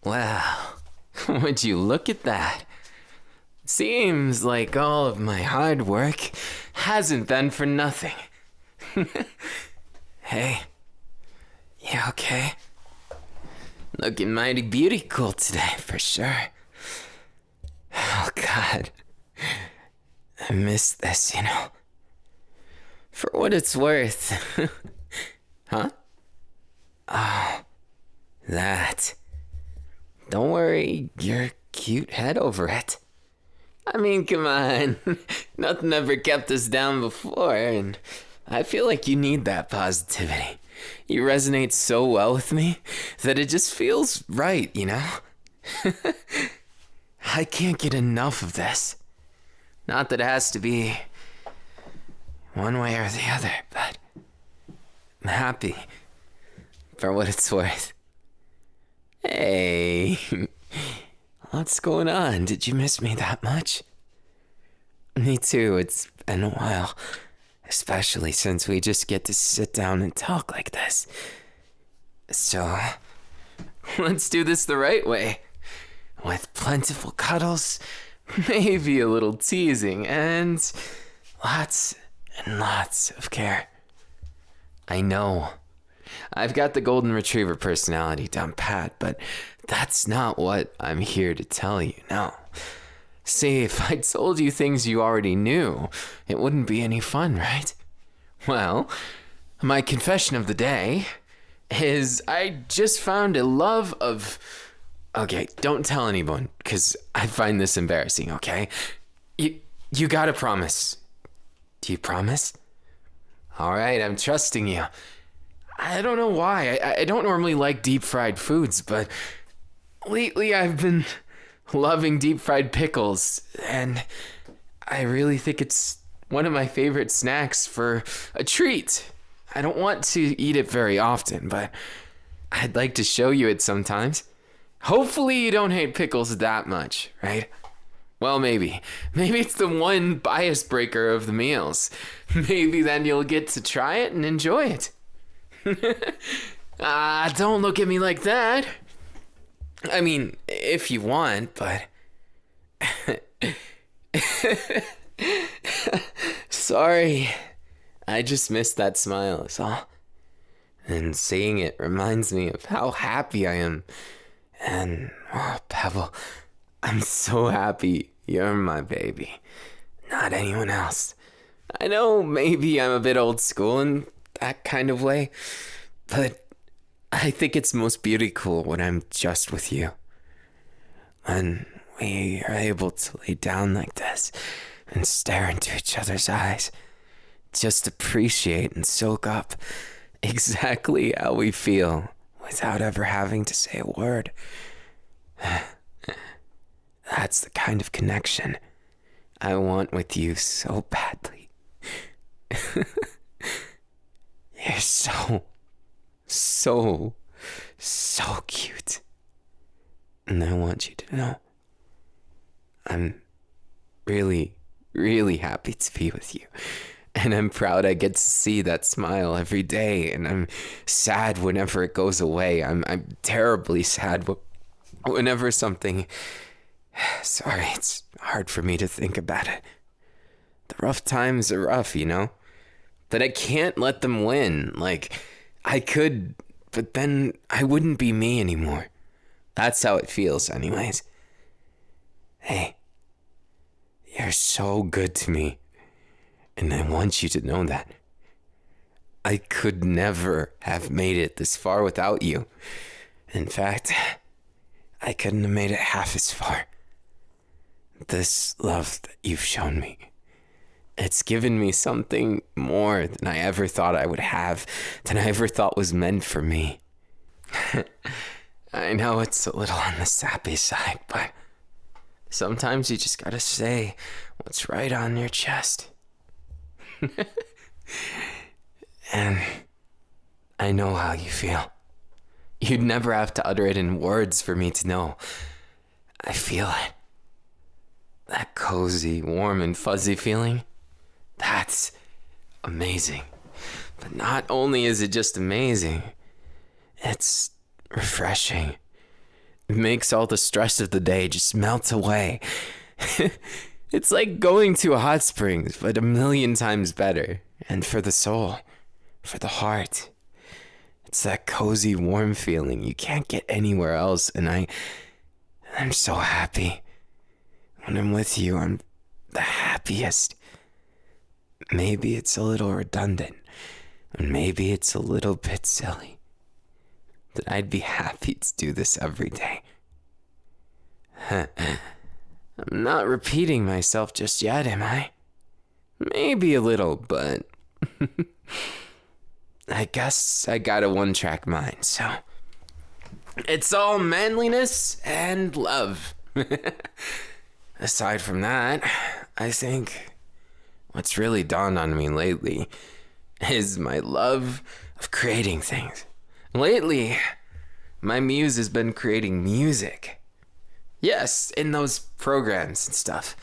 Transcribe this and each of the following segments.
Wow, would you look at that? Seems like all of my hard work hasn't been for nothing. Hey, you okay? Looking mighty beautiful today, for sure. Oh, God. I miss this, you know. For what it's worth. Huh? Oh, that. Don't worry your cute head over it. I mean, come on. Nothing ever kept us down before, and I feel like you need that positivity. You resonate so well with me that it just feels right, you know? I can't get enough of this. Not that it has to be one way or the other, but I'm happy for what it's worth. Hey, what's going on? Did you miss me that much? Me too, it's been a while. Especially since we just get to sit down and talk like this. So, let's do this the right way. With plentiful cuddles, maybe a little teasing, and lots and lots of care. I know. I've got the golden retriever personality down pat, but that's not what I'm here to tell you, no. See, if I told you things you already knew, it wouldn't be any fun, right? Well, my confession of the day is I just found a love of... Okay, don't tell anyone, because I find this embarrassing, okay? You gotta promise. Do you promise? All right, I'm trusting you. I don't know why. I don't normally like deep-fried foods, but lately I've been loving deep-fried pickles, and I really think it's one of my favorite snacks for a treat. I don't want to eat it very often, but I'd like to show you it sometimes. Hopefully you don't hate pickles that much, right? Well, maybe. Maybe it's the one bias breaker of the meals. Maybe then you'll get to try it and enjoy it. Don't look at me like that. I mean, if you want, but... Sorry. I just missed that smile, is all. And seeing it reminds me of how happy I am. And, oh, Pebble, I'm so happy you're my baby, not anyone else. I know maybe I'm a bit old school in that kind of way, but I think it's most beautiful when I'm just with you. When we are able to lay down like this and stare into each other's eyes, just appreciate and soak up exactly how we feel without ever having to say a word. That's the kind of connection I want with you so badly. You're so cute. And I want you to know I'm really, really happy to be with you. And I'm proud I get to see that smile every day. And I'm sad whenever it goes away. I'm terribly sad whenever something... Sorry, it's hard for me to think about it. The rough times are rough, you know? But I can't let them win. Like, I could, but then I wouldn't be me anymore. That's how it feels, anyways. Hey, you're so good to me. And I want you to know that. I could never have made it this far without you. In fact, I couldn't have made it half as far. This love that you've shown me, it's given me something more than I ever thought I would have, than I ever thought was meant for me. I know it's a little on the sappy side, but sometimes you just gotta say what's right on your chest. And I know how you feel. You'd never have to utter it in words for me to know. I feel it. That cozy, warm, and fuzzy feeling, that's amazing. But not only is it just amazing, it's refreshing. It makes all the stress of the day just melt away. It's like going to a hot springs, but a million times better. And for the soul, for the heart. It's that cozy, warm feeling you can't get anywhere else, and I'm so happy. When I'm with you, I'm the happiest. Maybe it's a little redundant, and maybe it's a little bit silly, that I'd be happy to do this every day. I'm not repeating myself just yet, am I? Maybe a little, but I guess I got a one-track mind, so it's all manliness and love. Aside from that, I think what's really dawned on me lately is my love of creating things. Lately, my muse has been creating music. Yes, in those programs and stuff.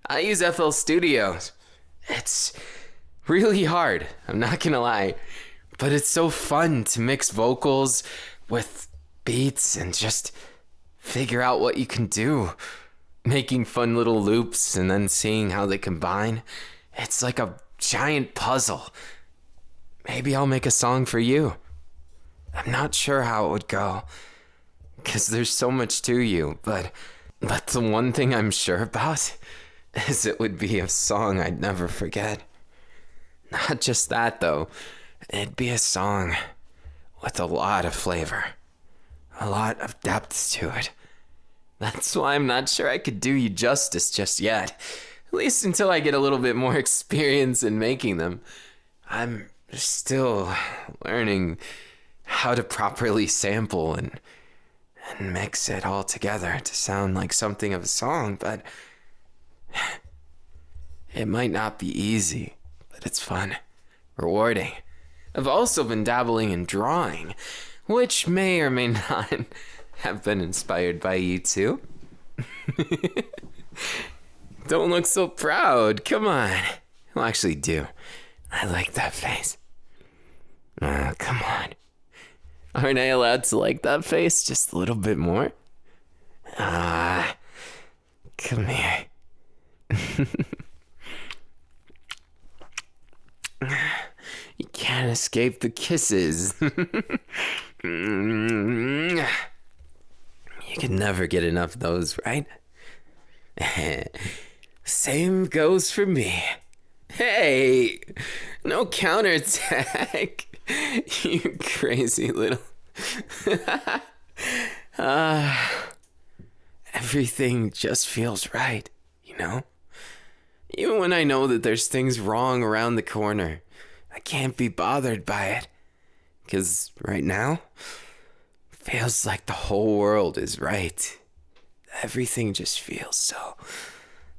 I use FL Studios. It's really hard, I'm not gonna lie. But it's so fun to mix vocals with beats and just figure out what you can do. Making fun little loops and then seeing how they combine. It's like a giant puzzle. Maybe I'll make a song for you. I'm not sure how it would go, because there's so much to you, but the one thing I'm sure about is it would be a song I'd never forget. Not just that, though. It'd be a song with a lot of flavor, a lot of depth to it. That's why I'm not sure I could do you justice just yet, at least until I get a little bit more experience in making them. I'm still learning how to properly sample and mix it all together to sound like something of a song, but it might not be easy, but it's fun, rewarding. I've also been dabbling in drawing, which may or may not have been inspired by you too. Don't look so proud, come on. Well, actually do. I like that face. Oh, come on. Aren't I allowed to like that face just a little bit more? Come here. You can't escape the kisses. You can never get enough of those, right? Same goes for me. Hey, no counterattack. You crazy little... Everything just feels right, you know? Even when I know that there's things wrong around the corner, I can't be bothered by it. Because right now, feels like the whole world is right. Everything just feels so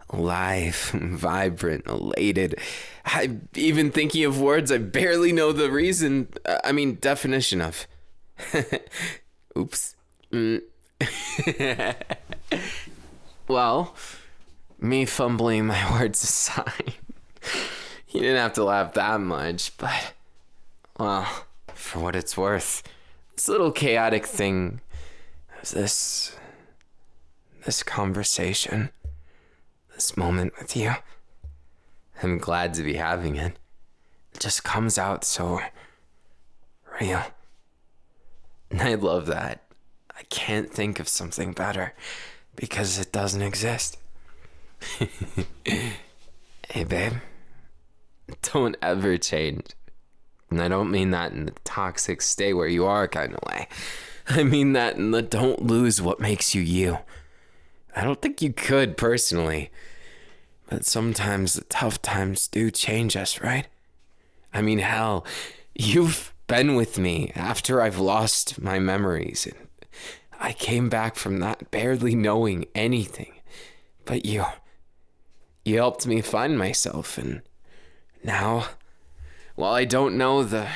alive, vibrant, elated. I'm even thinking of words I barely know the definition of. Oops. Well, me fumbling my words aside, you didn't have to laugh that much, but, well, for what it's worth, this little chaotic thing, this conversation, this moment with you, I'm glad to be having it. It just comes out so real. And I love that. I can't think of something better because it doesn't exist. Hey, babe. Don't ever change. And I don't mean that in the toxic stay where you are kind of way. I mean that in the don't lose what makes you you. I don't think you could personally. But sometimes the tough times do change us, right? I mean, hell, you've been with me after I've lost my memories. And I came back from that barely knowing anything. But you helped me find myself. And now, while I don't know the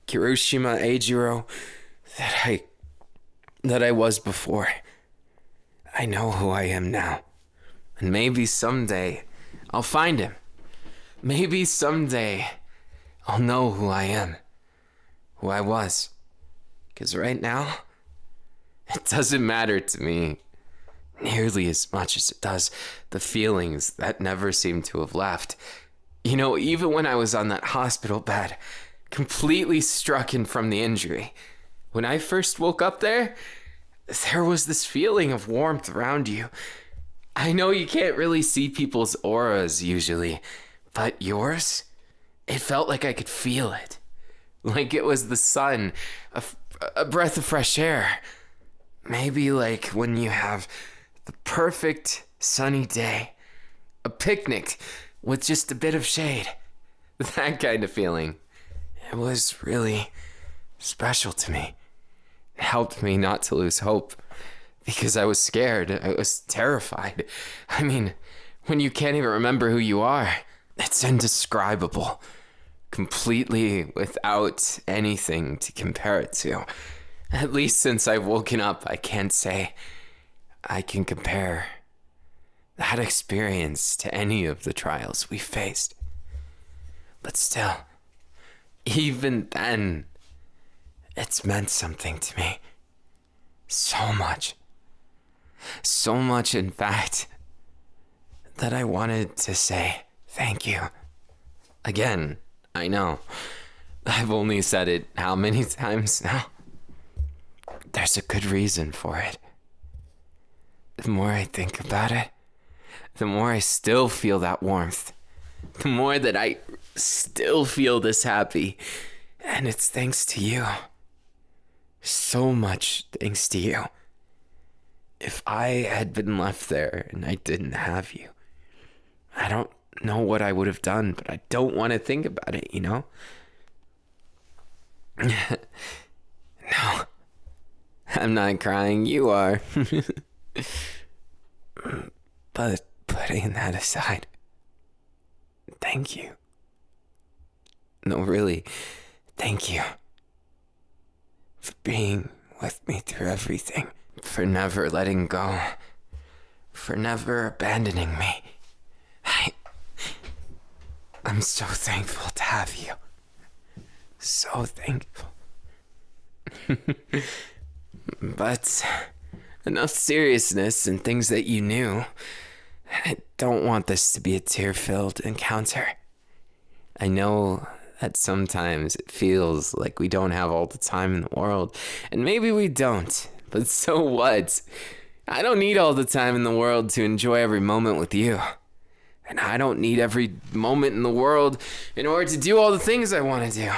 Kirishima Eijiro that I was before, I know who I am now. And maybe someday I'll find him. Maybe someday I'll know who I am, who I was. Because right now, It doesn't matter to me nearly as much as it does the feelings that never seem to have left. You know, even when I was on that hospital bed, completely stricken from the injury, when I first woke up there was this feeling of warmth around you. I know you can't really see people's auras usually, but yours, it felt like I could feel it. Like it was the sun, a breath of fresh air. Maybe like when you have the perfect sunny day, a picnic with just a bit of shade. That kind of feeling. It was really special to me. It helped me not to lose hope because I was scared. I was terrified. I mean, when you can't even remember who you are, it's indescribable. Completely without anything to compare it to. At least since I've woken up, I can't say I can compare that experience to any of the trials we faced. But still, even then, it's meant something to me. So much. So much, in fact, that I wanted to say thank you. Again, I know. I've only said it how many times now? There's a good reason for it. The more I think about it, the more I still feel that warmth. The more that I still feel this happy. And it's thanks to you. So much thanks to you. If I had been left there and I didn't have you, I don't know what I would have done, but I don't want to think about it, you know? No, I'm not crying, you are. But putting that aside, thank you. No, really, thank you. For being with me through everything. For never letting go. For never abandoning me. I'm so thankful to have you. So thankful. But enough seriousness and things that you knew. I don't want this to be a tear-filled encounter. I know that sometimes it feels like we don't have all the time in the world, and maybe we don't, but so what? I don't need all the time in the world to enjoy every moment with you. And I don't need every moment in the world in order to do all the things I want to do.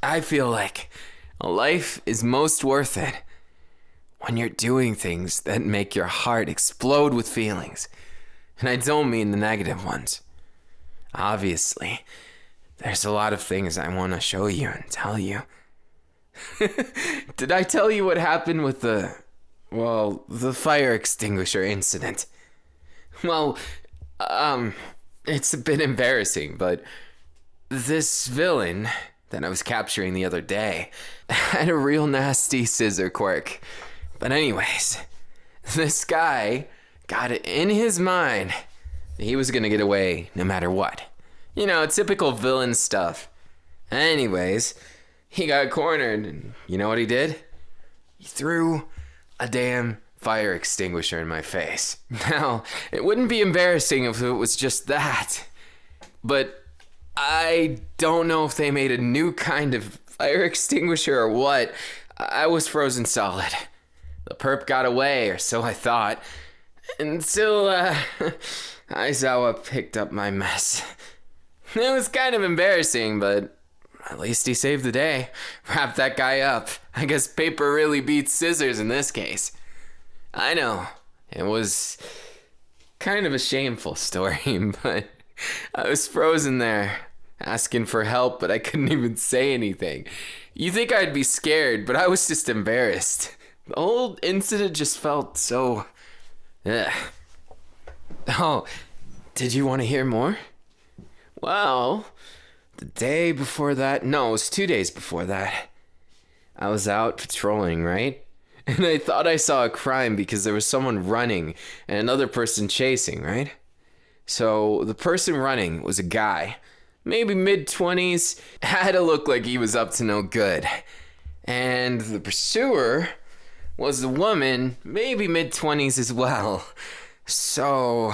I feel like a life is most worth it when you're doing things that make your heart explode with feelings. And I don't mean the negative ones. Obviously, there's a lot of things I want to show you and tell you. Did I tell you what happened with the fire extinguisher incident? Well, it's a bit embarrassing, but this villain that I was capturing the other day had a real nasty scissor quirk. But anyways, this guy got it in his mind that he was gonna get away no matter what. You know, typical villain stuff. Anyways, he got cornered, and you know what he did? He threw a damn fire extinguisher in my face. Now, it wouldn't be embarrassing if it was just that, but I don't know if they made a new kind of fire extinguisher or what. I was frozen solid. The perp got away, or so I thought, until Aizawa picked up my mess. It was kind of embarrassing, but at least he saved the day. Wrapped that guy up. I guess paper really beats scissors in this case. I know, it was kind of a shameful story, but I was frozen there, asking for help, but I couldn't even say anything. You think I'd be scared, but I was just embarrassed. The whole incident just felt so... Ugh. Oh, did you want to hear more? Well, the day before that... No, it was 2 days before that. I was out patrolling, right? And I thought I saw a crime because there was someone running and another person chasing, right? So the person running was a guy, maybe mid-20s, had to look like he was up to no good. And the pursuer was a woman, maybe mid-20s as well. So,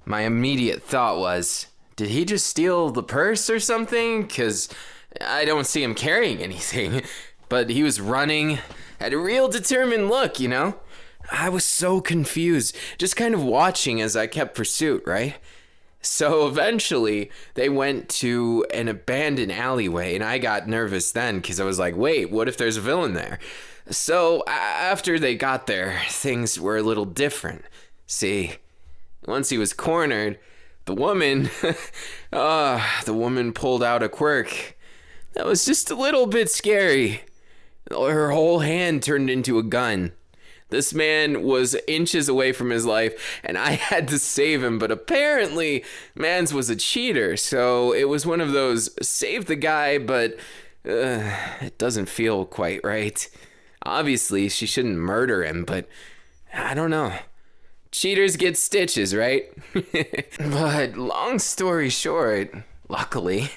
my immediate thought was, did he just steal the purse or something? Because I don't see him carrying anything. But he was running, had a real determined look, you know? I was so confused, just kind of watching as I kept pursuit, right? So eventually, they went to an abandoned alleyway, and I got nervous then because I was like, wait, what if there's a villain there? So after they got there, things were a little different. See, once he was cornered, the woman pulled out a quirk that was just a little bit scary. Her whole hand turned into a gun. This man was inches away from his life, and I had to save him, but apparently, Mans was a cheater, so it was one of those, save the guy, but it doesn't feel quite right. Obviously, she shouldn't murder him, but I don't know. Cheaters get stitches, right? But long story short, luckily,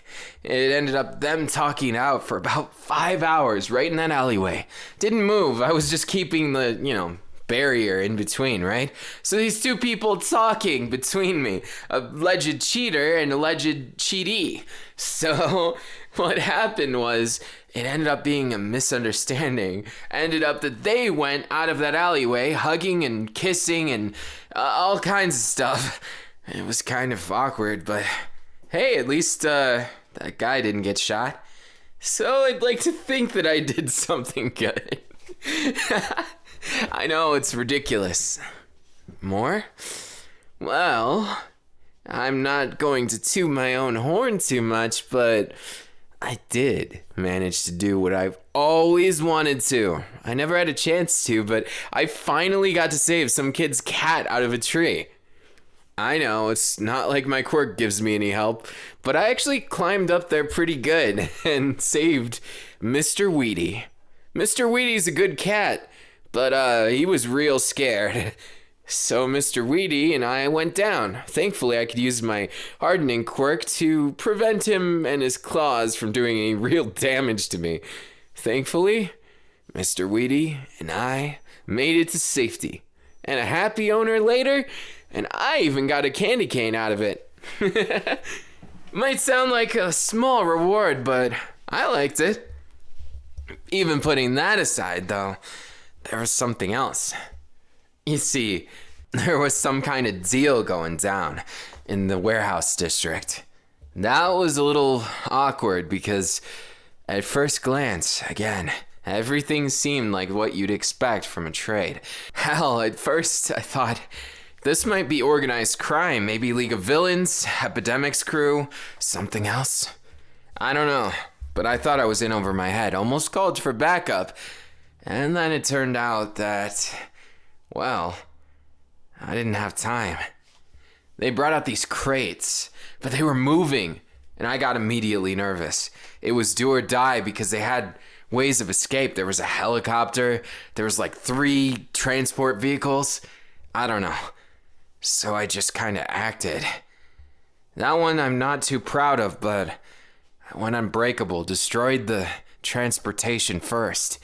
it ended up them talking out for about 5 hours right in that alleyway. Didn't move. I was just keeping the, barrier in between, right? So these two people talking between me, alleged cheater and alleged cheatee. So what happened was it ended up being a misunderstanding. Ended up that they went out of that alleyway hugging and kissing and all kinds of stuff. It was kind of awkward, but hey, at least that guy didn't get shot. So I'd like to think that I did something good. I know, it's ridiculous. More? Well, I'm not going to toot my own horn too much, but I did manage to do what I've always wanted to. I never had a chance to, but I finally got to save some kid's cat out of a tree. I know, it's not like my quirk gives me any help, but I actually climbed up there pretty good and saved Mr. Weedy. Mr. Weedy's a good cat, but he was real scared. So Mr. Weedy and I went down. Thankfully, I could use my hardening quirk to prevent him and his claws from doing any real damage to me. Thankfully, Mr. Weedy and I made it to safety. And a happy owner later, and I even got a candy cane out of it. Might sound like a small reward, but I liked it. Even putting that aside, though, there was something else. You see, there was some kind of deal going down in the warehouse district. That was a little awkward because at first glance, again, everything seemed like what you'd expect from a trade. Hell, at first I thought this might be organized crime, maybe League of Villains, Epidemic's crew, something else. I don't know, but I thought I was in over my head, almost called for backup. And then it turned out that, well, I didn't have time. They brought out these crates, but they were moving, and I got immediately nervous. It was do or die because they had ways of escape. There was a helicopter, there was like 3 transport vehicles. I don't know. So I just kind of acted. That one I'm not too proud of, but I went unbreakable, destroyed the transportation first,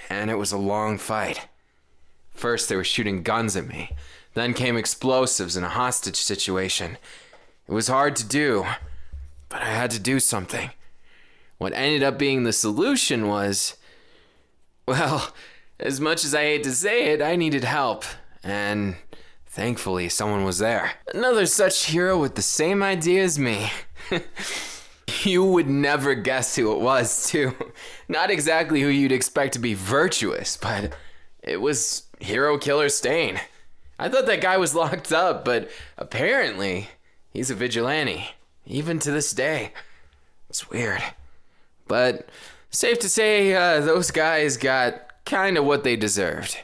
and it was a long fight. First they were shooting guns at me, then came explosives and a hostage situation. It was hard to do, but I had to do something. What ended up being the solution was, well, as much as I hate to say it, I needed help, and thankfully someone was there. Another such hero with the same idea as me. You would never guess who it was, too. Not exactly who you'd expect to be virtuous, but it was Hero Killer Stain. I thought that guy was locked up, but apparently he's a vigilante, even to this day. It's weird. But safe to say, those guys got kind of what they deserved.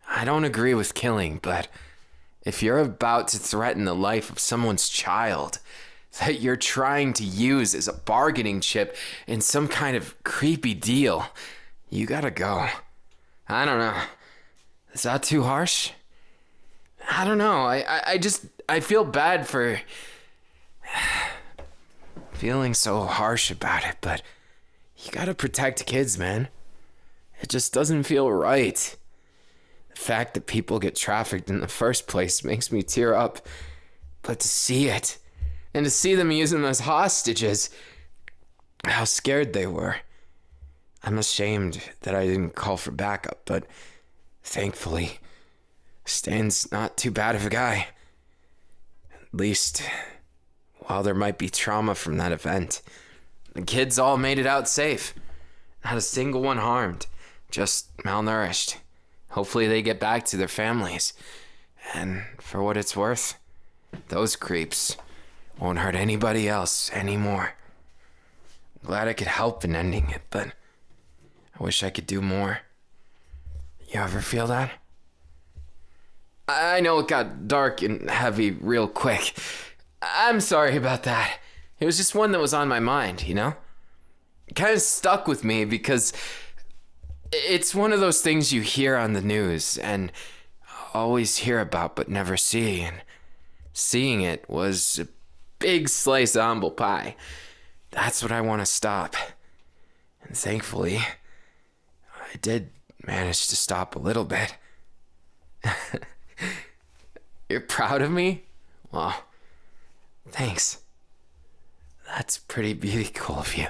I don't agree with killing, but if you're about to threaten the life of someone's child that you're trying to use as a bargaining chip in some kind of creepy deal, you gotta go. I don't know. Is that too harsh? I don't know. I feel bad for feeling so harsh about it, but you gotta protect kids, man. It just doesn't feel right. fact that people get trafficked in the first place makes me tear up. But to see it, and to see them use them as hostages, how scared they were. I'm ashamed that I didn't call for backup, but thankfully, Stan's not too bad of a guy. At least, while there might be trauma from that event, the kids all made it out safe. Not a single one harmed, just malnourished. Hopefully they get back to their families. And for what it's worth, those creeps won't hurt anybody else anymore. I'm glad I could help in ending it, but I wish I could do more. You ever feel that? I know it got dark and heavy real quick. I'm sorry about that. It was just one that was on my mind, you know? It kind of stuck with me because it's one of those things you hear on the news and always hear about but never see. And seeing it was a big slice of humble pie. That's what I want to stop. And thankfully, I did manage to stop a little bit. You're proud of me? Well, thanks. That's pretty beautiful of you.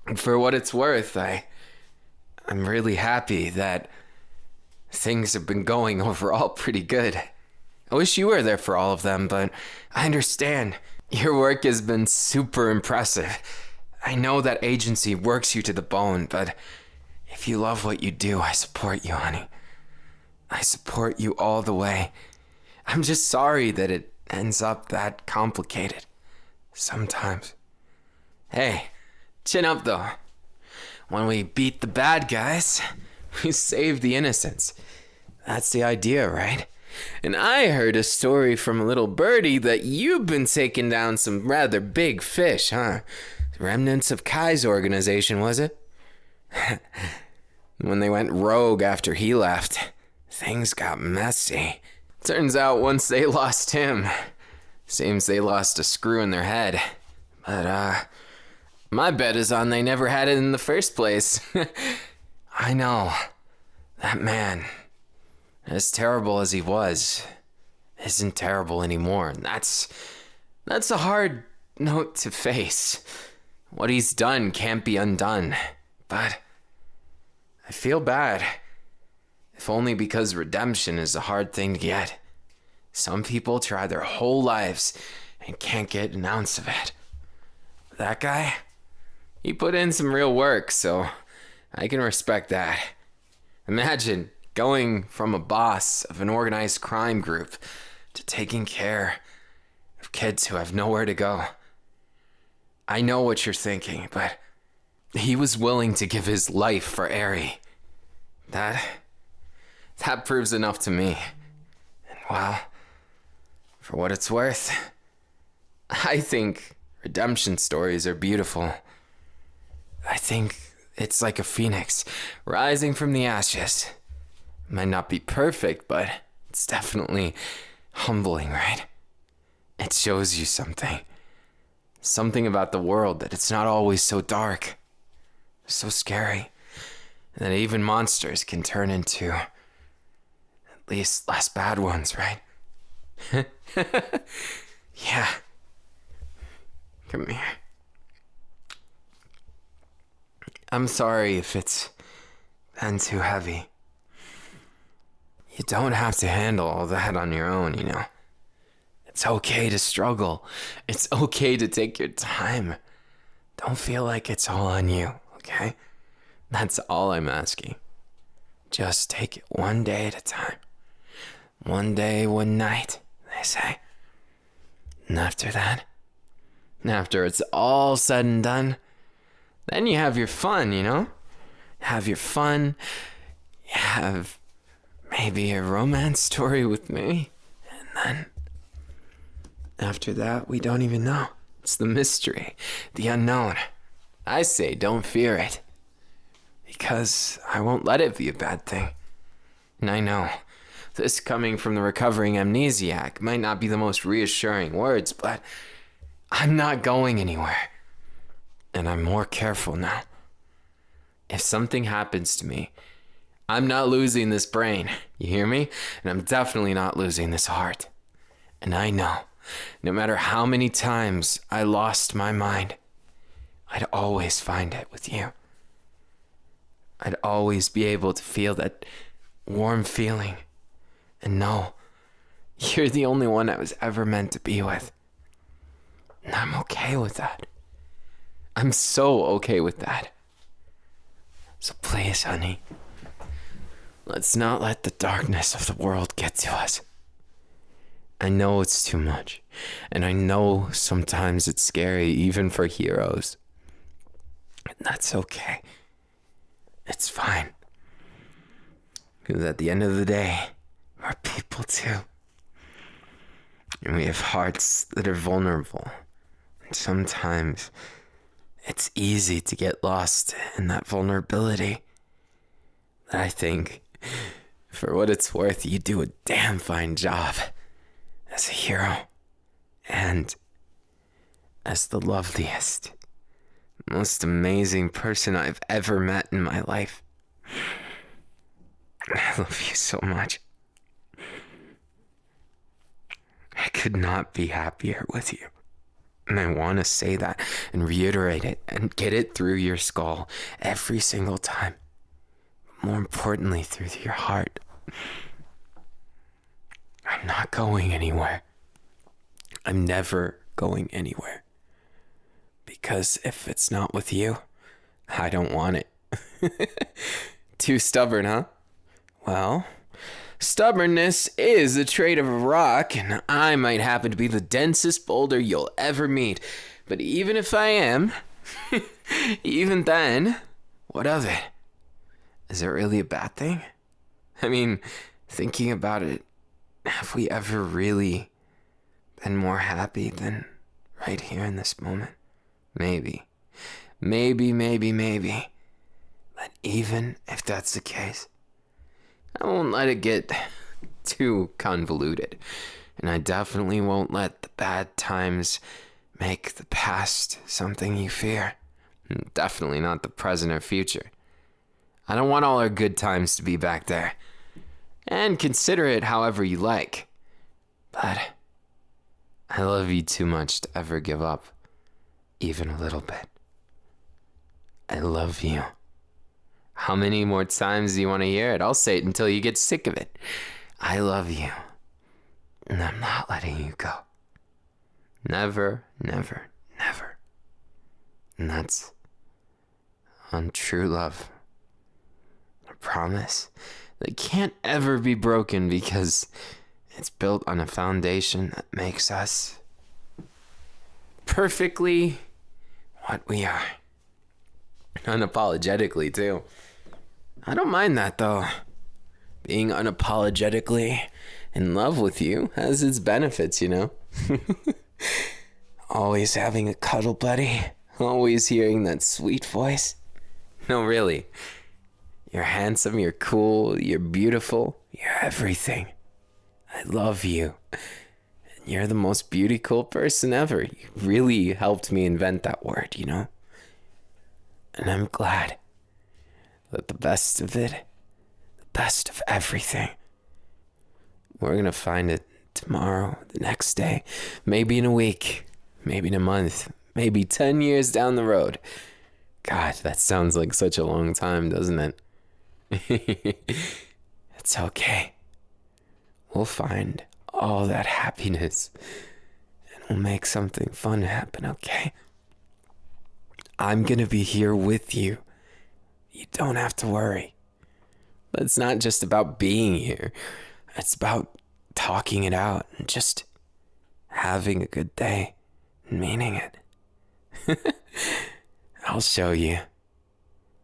And for what it's worth, I'm really happy that things have been going overall pretty good. I wish you were there for all of them, but I understand. Your work has been super impressive. I know that agency works you to the bone, but if you love what you do, I support you, honey. I support you all the way. I'm just sorry that it ends up that complicated. Sometimes. Hey, chin up though. When we beat the bad guys, we save the innocents. That's the idea, right? And I heard a story from a little birdie that you've been taking down some rather big fish, huh? Remnants of Kai's organization, was it? When they went rogue after he left, things got messy. Turns out once they lost him, seems they lost a screw in their head. But, my bet is on they never had it in the first place. I know. That man, as terrible as he was, isn't terrible anymore. And that's a hard note to face. What he's done can't be undone. But I feel bad. If only because redemption is a hard thing to get. Some people try their whole lives and can't get an ounce of it. That guy, he put in some real work, so I can respect that. Imagine going from a boss of an organized crime group to taking care of kids who have nowhere to go. I know what you're thinking, but he was willing to give his life for Eri. That proves enough to me. And well, for what it's worth, I think redemption stories are beautiful. I think it's like a phoenix rising from the ashes. It might not be perfect, but it's definitely humbling, right? It shows you something. Something about the world, that it's not always so dark, so scary, and that even monsters can turn into at least less bad ones, right? Yeah. Come here. I'm sorry if it's been too heavy. You don't have to handle all that on your own, you know. It's okay to struggle. It's okay to take your time. Don't feel like it's all on you, okay? That's all I'm asking. Just take it one day at a time. One day, one night, they say. And after that, after it's all said and done, then you have your fun, you know? Have your fun. You have maybe a romance story with me. And then after that, we don't even know. It's the mystery, the unknown. I say don't fear it. Because I won't let it be a bad thing. And I know, this coming from the recovering amnesiac might not be the most reassuring words, but I'm not going anywhere. And I'm more careful now. If something happens to me, I'm not losing this brain. You hear me? And I'm definitely not losing this heart. And I know, no matter how many times I lost my mind, I'd always find it with you. I'd always be able to feel that warm feeling and know you're the only one I was ever meant to be with. And I'm okay with that. I'm so okay with that. So please, honey, let's not let the darkness of the world get to us. I know it's too much, and I know sometimes it's scary even for heroes. And that's okay. It's fine. Because at the end of the day, we're people too. And we have hearts that are vulnerable. And sometimes it's easy to get lost in that vulnerability. I think, for what it's worth, you do a damn fine job as a hero. And as the loveliest, most amazing person I've ever met in my life. I love you so much. I could not be happier with you. And I want to say that and reiterate it and get it through your skull every single time. More importantly, through your heart. I'm not going anywhere. I'm never going anywhere. Because if it's not with you, I don't want it. Too stubborn, huh? Well, stubbornness is a trait of a rock, and I might happen to be the densest boulder you'll ever meet. But even if I am, even then, what of it? Is it really a bad thing? I mean, thinking about it, have we ever really been more happy than right here in this moment? Maybe. But even if that's the case, I won't let it get too convoluted. And I definitely won't let the bad times make the past something you fear. And definitely not the present or future. I don't want all our good times to be back there. And consider it however you like. But I love you too much to ever give up, even a little bit. I love you. How many more times do you want to hear it? I'll say it until you get sick of it. I love you. And I'm not letting you go. Never, never, never. And that's on true love. A promise that can't ever be broken because it's built on a foundation that makes us perfectly what we are. Unapologetically, too. I don't mind that, though. Being unapologetically in love with you has its benefits, you know? Always having a cuddle buddy. Always hearing that sweet voice. No, really. You're handsome, you're cool, you're beautiful, you're everything. I love you. And you're the most beautiful person ever. You really helped me invent that word, you know? And I'm glad that the best of it, the best of everything, we're going to find it tomorrow, the next day, maybe in a week, maybe in a month, maybe 10 years down the road. God, that sounds like such a long time, doesn't it? It's okay. We'll find all that happiness and we'll make something fun happen, okay? I'm gonna be here with you. You don't have to worry. But it's not just about being here. It's about talking it out and just having a good day and meaning it. I'll show you.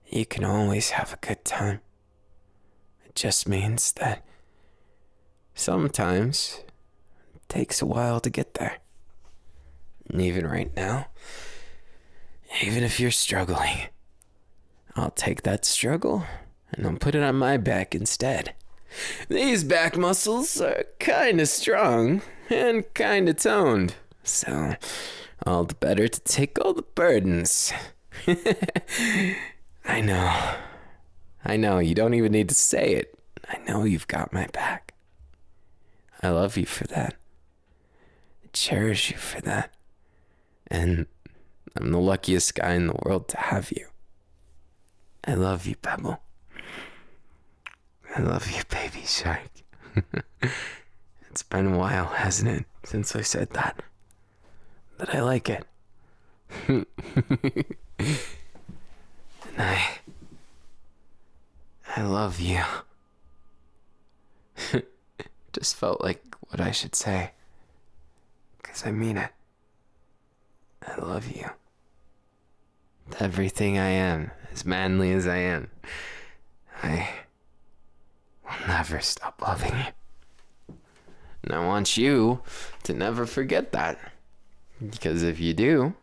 You can always have a good time. It just means that sometimes it takes a while to get there. And even right now, even if you're struggling, I'll take that struggle and I'll put it on my back instead. These back muscles are kinda strong and kinda toned, so all the better to take all the burdens. I know. I know, you don't even need to say it. I know you've got my back. I love you for that. I cherish you for that. And I'm the luckiest guy in the world to have you. I love you, Pebble. I love you, baby shark. It's been a while, hasn't it, since I said that? But I like it. And I love you. Just felt like what I should say. 'Cause I mean it. I love you. Everything I am, as manly as I am, I will never stop loving you. And I want you to never forget that. Because if you do,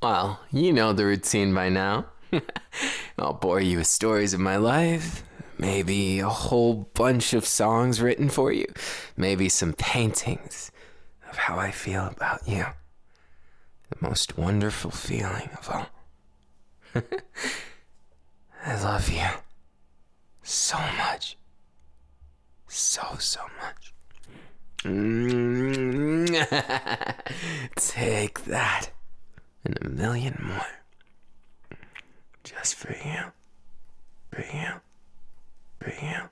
well, you know the routine by now. I'll bore you with stories of my life. Maybe a whole bunch of songs written for you. Maybe some paintings of how I feel about you. The most wonderful feeling of all. I love you so much. So much. Take that. And a million more. Just for you. For you. For you.